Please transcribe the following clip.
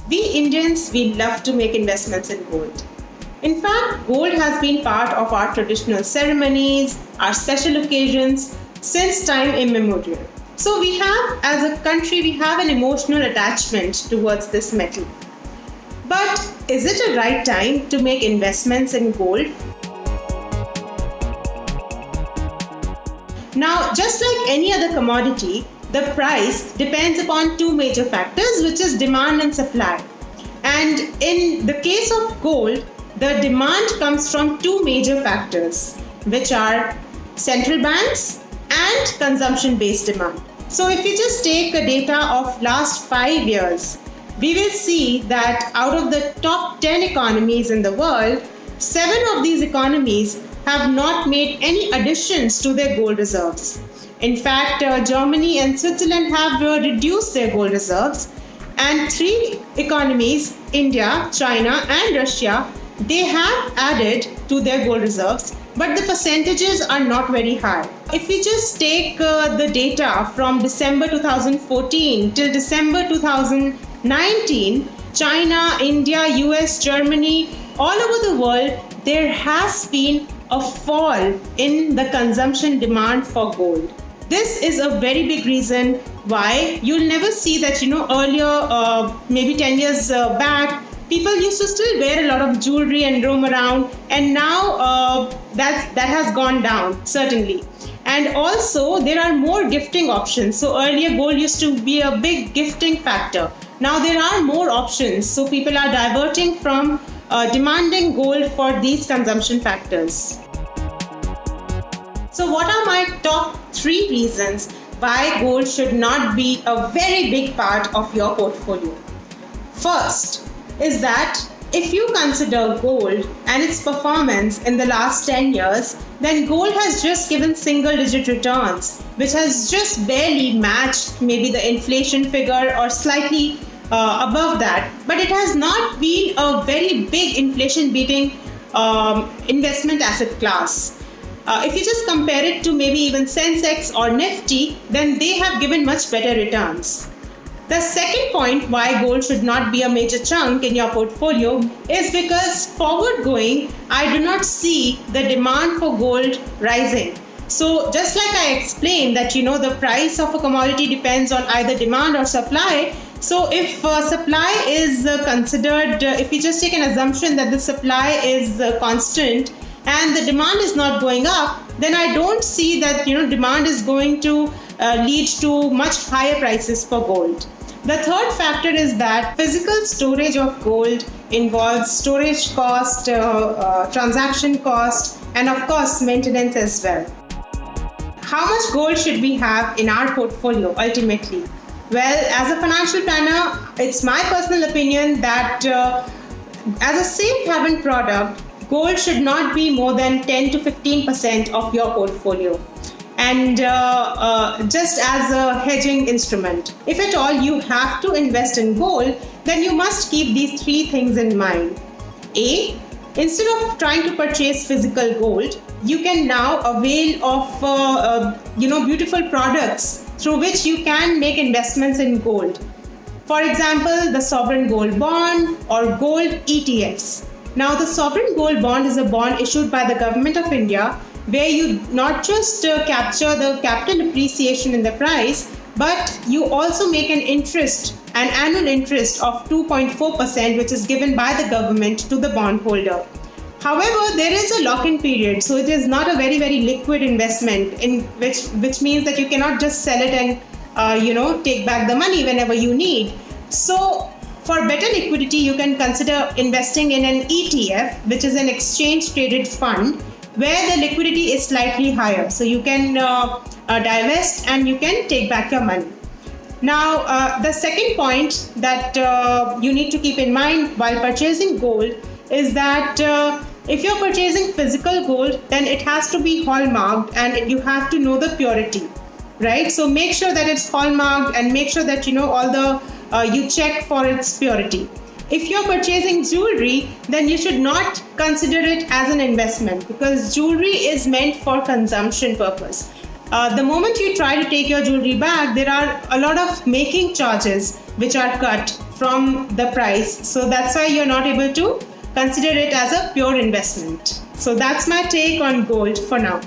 We Indians, we love to make investments in gold. In fact, gold has been part of our traditional ceremonies, our special occasions since time immemorial. So we have, as a country, we have an emotional attachment towards this metal. But is it a right time to make investments in gold? Now, just like any other commodity, the price depends upon two major factors, which is demand and supply. And in the case of gold, the demand comes from two major factors, which are central banks and consumption-based demand. So if you just take a data of last 5 years, we will see that out of the top 10 economies in the world, 7 of these economies have not made any additions to their gold reserves. In fact, Germany and Switzerland have reduced their gold reserves, and 3 economies, India, China and Russia, they have added to their gold reserves, but the percentages are not very high. If we just take the data from December 2014 till December 2019, China, India, US, Germany, all over the world, there has been a fall in the consumption demand for gold. This is a very big reason why you'll never see that, earlier, maybe 10 years back, people used to still wear a lot of jewelry and roam around, and now that has gone down, certainly. And also, there are more gifting options. So earlier, gold used to be a big gifting factor. Now there are more options. So people are diverting from demanding gold for these consumption factors. So what are my top 3 reasons why gold should not be a very big part of your portfolio? First is that if you consider gold and its performance in the last 10 years, then gold has just given single-digit returns, which has just barely matched maybe the inflation figure or slightly above that. But it has not been a very big inflation-beating investment asset class. If you just compare it to maybe even Sensex or Nifty, then they have given much better returns. The second point why gold should not be a major chunk in your portfolio is because forward going, I do not see the demand for gold rising. So just like I explained that, the price of a commodity depends on either demand or supply. So if supply is considered, if we just take an assumption that the supply is constant and the demand is not going up, then I don't see that, demand is going to lead to much higher prices for gold. The third factor is that physical storage of gold involves storage cost, transaction cost, and of course maintenance as well. How much gold should we have in our portfolio ultimately? Well, as a financial planner, it's my personal opinion that as a safe haven product, gold should not be more than 10 to 15% of your portfolio. And just as a hedging instrument. If at all you have to invest in gold, then you must keep these 3 things in mind. A, instead of trying to purchase physical gold, you can now avail of beautiful products through which you can make investments in gold. For example, the sovereign gold bond or gold ETFs. Now, the sovereign gold bond is a bond issued by the government of India, where you not just capture the capital appreciation in the price, but you also make an annual interest of 2.4%, which is given by the government to the bondholder. However, there is a lock-in period, so it is not a very, very liquid investment, in which means that you cannot just sell it and take back the money whenever you need. So, for better liquidity, you can consider investing in an ETF, which is an exchange-traded fund, where the liquidity is slightly higher. So you can divest and you can take back your money. Now, the second point that you need to keep in mind while purchasing gold is that if you're purchasing physical gold, then it has to be hallmarked and you have to know the purity, right? So make sure that it's hallmarked and make sure that you check for its purity. If you're purchasing jewelry, then you should not consider it as an investment because jewelry is meant for consumption purpose. The moment you try to take your jewelry back, there are a lot of making charges which are cut from the price. So that's why you're not able to consider it as a pure investment. So that's my take on gold for now.